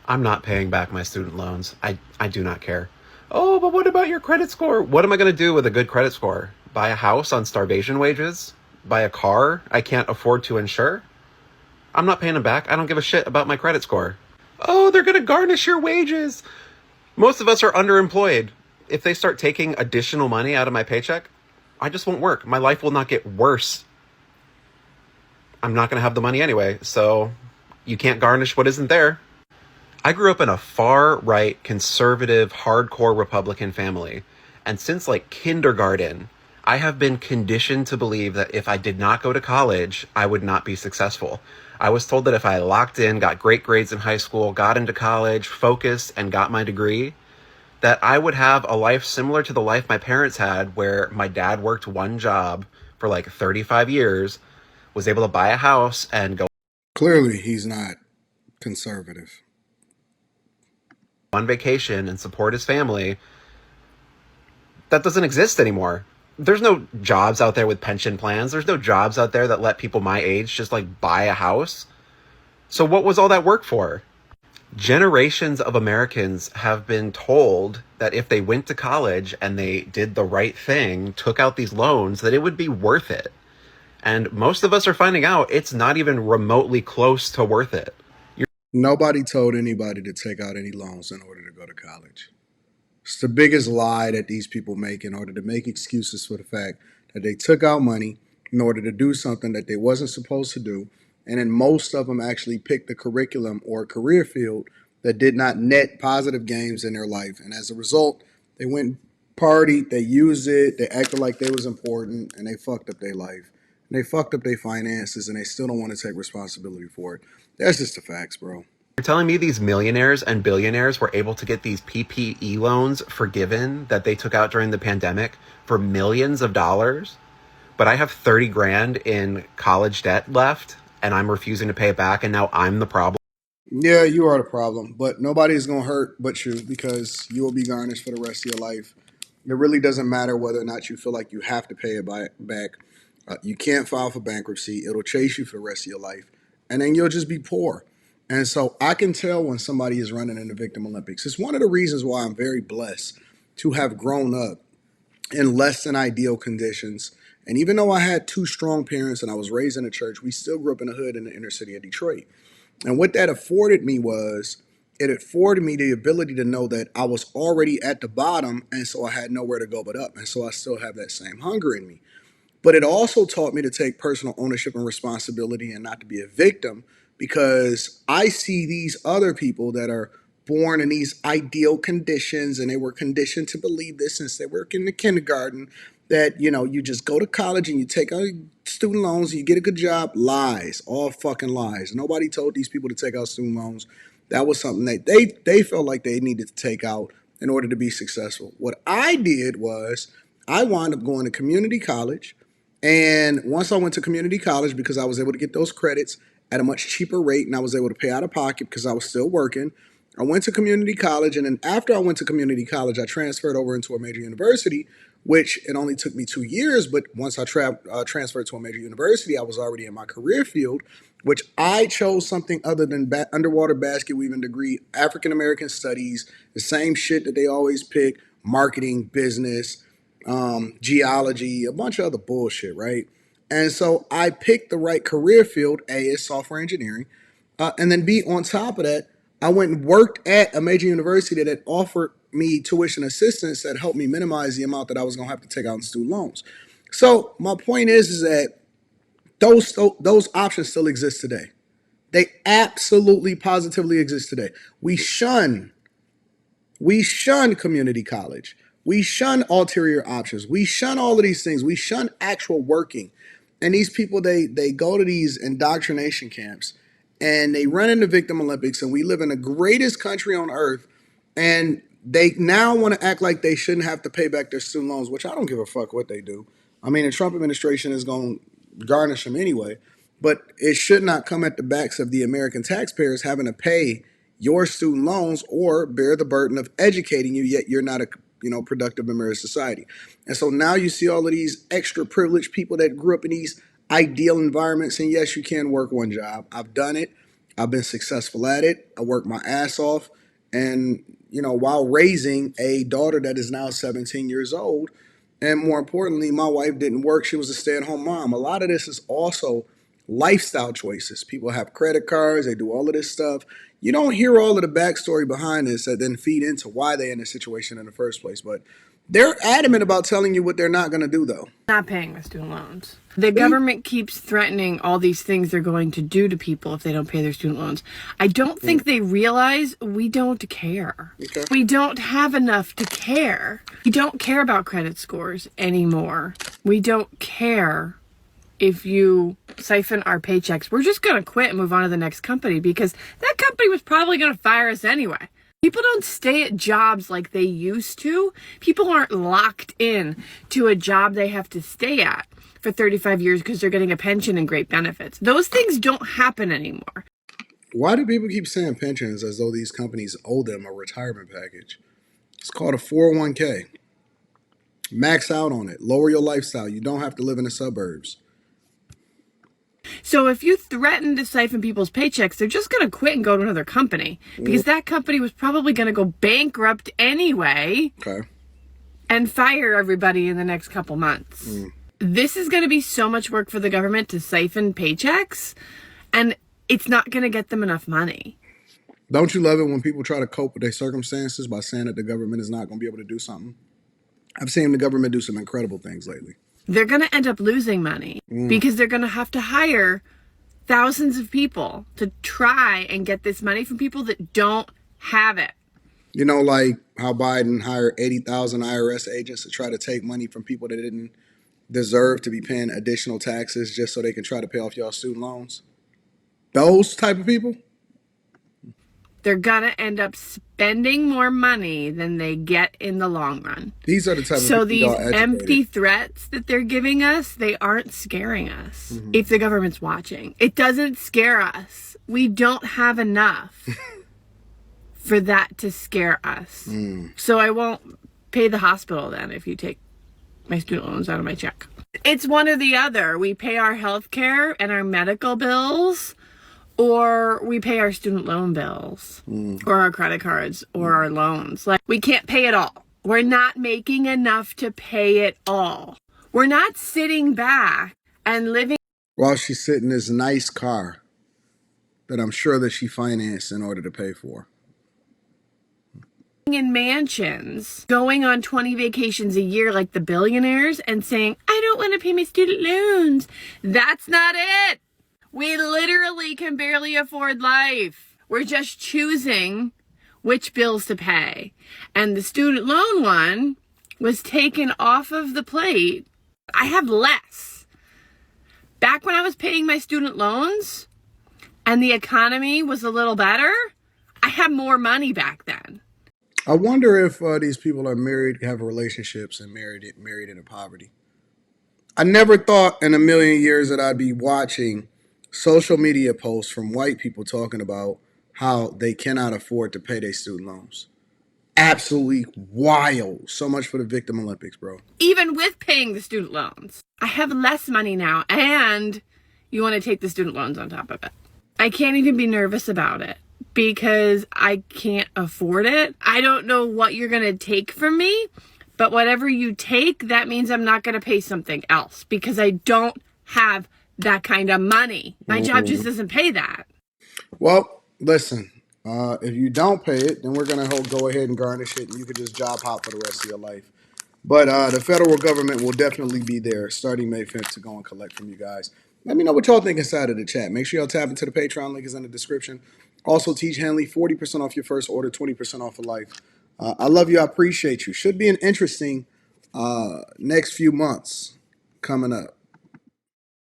I'm not paying back my student loans. I do not care. Oh, but what about your credit score? What am I going to do with a good credit score? Buy a house on starvation wages? Buy a car I can't afford to insure? I'm not paying them back. I don't give a shit about my credit score. Oh, they're going to garnish your wages. Most of us are underemployed. If they start taking additional money out of my paycheck, I just won't work. My life will not get worse. I'm not going to have the money anyway, so you can't garnish what isn't there. I grew up in a far right, conservative, hardcore Republican family. And since like kindergarten, I have been conditioned to believe that if I did not go to college, I would not be successful. I was told that if I locked in, got great grades in high school, got into college, focused, and got my degree, that I would have a life similar to the life my parents had, where my dad worked one job for like 35 years, was able to buy a house and go Clearly, he's not conservative. on vacation and support his family. That doesn't exist anymore. There's no jobs out there with pension plans. There's no jobs out there that let people my age just like buy a house. So what was all that work for? Generations of Americans have been told that if they went to college and they did the right thing, took out these loans, that it would be worth it. And most of us are finding out it's not even remotely close to worth it. Nobody told anybody to take out any loans in order to go to college. It's the biggest lie that these people make in order to make excuses for the fact that they took out money in order to do something that they wasn't supposed to do. And then most of them actually picked a curriculum or a career field that did not net positive gains in their life. And as a result, they went and partied, they used it, they acted like they was important, and they fucked up their life. And they fucked up their finances, and they still don't want to take responsibility for it. That's just the facts, bro. You're telling me these millionaires and billionaires were able to get these PPE loans forgiven that they took out during the pandemic for millions of dollars? But I have 30 grand in college debt left and I'm refusing to pay it back and now I'm the problem. Yeah, you are the problem, but nobody's gonna hurt but you because you will be garnished for the rest of your life. It really doesn't matter whether or not you feel like you have to pay it back. You can't file for bankruptcy; it'll chase you for the rest of your life, and then you'll just be poor. And so I can tell when somebody is running in the Victim Olympics. It's one of the reasons why I'm very blessed to have grown up in less than ideal conditions. And even though I had two strong parents and I was raised in a church, we still grew up in the hood in the inner city of Detroit. And what that afforded me was it afforded me the ability to know that I was already at the bottom, and so I had nowhere to go but up. And so I still have that same hunger in me. But it also taught me to take personal ownership and responsibility and not to be a victim because I see these other people that are born in these ideal conditions and they were conditioned to believe this since they were in the kindergarten that, you just go to college and you take out student loans and you get a good job. Lies, all fucking lies. Nobody told these people to take out student loans. That was something that they felt like they needed to take out in order to be successful. What I did was I wound up going to community college, and once I went to community college, because I was able to get those credits at a much cheaper rate and I was able to pay out of pocket because I was still working, I went to community college. And then after I went to community college, I transferred over into a major university, which it only took me 2 years. But once I transferred to a major university, I was already in my career field, which I chose something other than underwater basket weaving degree, African American studies, the same shit that they always pick: marketing, business, geology, a bunch of other bullshit, right? And so I picked the right career field. A is software engineering, and then B, on top of that, I went and worked at a major university that offered me tuition assistance that helped me minimize the amount that I was going to have to take out in student loans. So my point is that those options still exist today. They absolutely positively exist today. We shun community college. We shun ulterior options. We shun all of these things. We shun actual working. And these people, they go to these indoctrination camps and they run into Victim Olympics, and we live in the greatest country on earth. And they now want to act like they shouldn't have to pay back their student loans, which I don't give a fuck what they do. I mean, the Trump administration is going to garnish them anyway, but it should not come at the backs of the American taxpayers having to pay your student loans or bear the burden of educating you, yet you're not a productive member of society. And so now you see all of these extra privileged people that grew up in these ideal environments. And yes, you can work one job. I've done it. I've been successful at it. I work my ass off. And, while raising a daughter that is now 17 years old, and more importantly, my wife didn't work. She was a stay at home mom. A lot of this is also lifestyle choices. People have credit cards, they do all of this stuff. You don't hear all of the backstory behind this that then feed into why they're in this situation in the first place. But they're adamant about telling you what they're not going to do, though. Not paying the student loans. The government keeps threatening all these things they're going to do to people if they don't pay their student loans. I don't think they realize we don't care. Okay. We don't have enough to care. We don't care about credit scores anymore. We don't care if you siphon our paychecks. We're just going to quit and move on to the next company because that company was probably going to fire us anyway. People don't stay at jobs like they used to. People aren't locked in to a job they have to stay at for 35 years because they're getting a pension and great benefits. Those things don't happen anymore. Why do people keep saying pensions as though these companies owe them a retirement package? It's called a 401k. Max out on it. Lower your lifestyle. You don't have to live in the suburbs. So if you threaten to siphon people's paychecks, they're just going to quit and go to another company because that company was probably going to go bankrupt anyway. Okay. And fire everybody in the next couple months. This is going to be so much work for the government to siphon paychecks, and it's not going to get them enough money. Don't you love it when people try to cope with their circumstances by saying that the government is not going to be able to do something? I've seen the government do some incredible things lately. They're going to end up losing money because they're going to have to hire thousands of people to try and get this money from people that don't have it. Like how Biden hired 80,000 IRS agents to try to take money from people that didn't deserve to be paying additional taxes just so they can try to pay off y'all student loans. Those type of people? They're going to end up spending more money than they get in the long run. These are the type of So people these y'all educated. empty threats that they're giving us, they aren't scaring us if the government's watching. It doesn't scare us. We don't have enough for that to scare us. So I won't pay the hospital then if you take my student loans out of my check. It's one or the other. We pay our health care and our medical bills, or we pay our student loan bills or our credit cards or our loans. Like, we can't pay it all. We're not making enough to pay it all. We're not sitting back and living While she's sitting in this nice car that I'm sure that she financed in order to pay for. in mansions, going on 20 vacations a year like the billionaires and saying, I don't want to pay my student loans. That's not it. We literally can barely afford life. We're just choosing which bills to pay. And the student loan one was taken off of the plate. I have less. Back when I was paying my student loans and the economy was a little better, I had more money back then. I wonder if these people are married, have relationships, and married into poverty. I never thought in a million years that I'd be watching social media posts from white people talking about how they cannot afford to pay their student loans. Absolutely wild. So much for the Victim Olympics, bro. Even with paying the student loans, I have less money now, and you want to take the student loans on top of it. I can't even be nervous about it because I can't afford it. I don't know what you're going to take from me, but whatever you take, that means I'm not going to pay something else because I don't have that kind of money. My job just doesn't pay that. Well, listen, if you don't pay it, then we're going to go ahead and garnish it, and you can just job hop for the rest of your life. But the federal government will definitely be there starting May 5th to go and collect from you guys. Let me know what y'all think inside of the chat. Make sure y'all tap into the Patreon. Link is in the description. Also, Teach Henley, 40% off your first order, 20% off for life. I love you. I appreciate you. Should be an interesting next few months coming up.